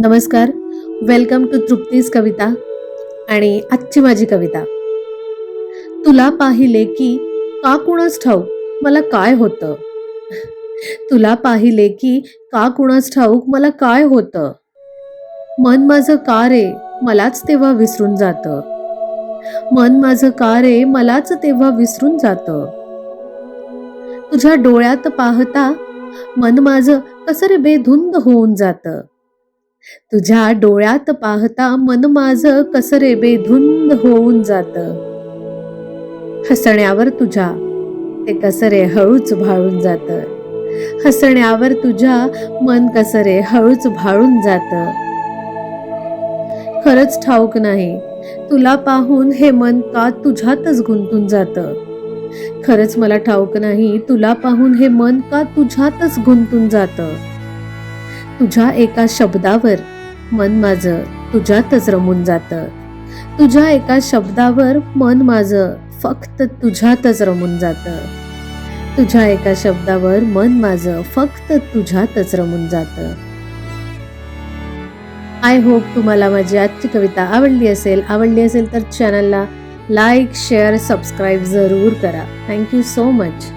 नमस्कार. Welcome to Trupti's कविता. आणि आजची माझी कविता. तुला पाहिले की का कुणास ठाऊक मला काय होतं. तुला पाहिले की का कुणास ठाऊक मला काय होतं. मन माझं का रे मलाच तेव्हा विसरून जातं. मन माझं का रे मलाच तेव्हा विसरून जातं. तुझ्या डोळ्यात पाहता मन माझं कसं रे बेधुंद होऊन जातं. तुझ्या डोळ्यात पाहता मन माझं कसं रे बेधुंद होऊन जातं. हसण्यावर तुझ्या ते कसं रे हळूच भाळून जातं. हसण्यावर तुझ्या मन कसं रे हळूच भाळून जातं. खरंच ठाऊक नाही तुला पाहून हे मन का तुझ्यातच गुंतून जातं. खरंच मला ठाऊक नाही तुला पाहून हे मन का तुझ्यातच गुंतून जातं. तुझ्या एका शब्दावर मन माझं तुझ्यातच रमून जातं. तुझ्या एका शब्दावर मन माझं फक्त तुझ्यातच रमून जातं. तुझ्या एका शब्दावर मन माझं फक्त तुझ्यातच रमून जातं. आय होप तुम्हाला माझी आजची कविता आवडली असेल तर चॅनलला लाईक, शेअर, सबस्क्राईब जरूर करा. Thank you so much.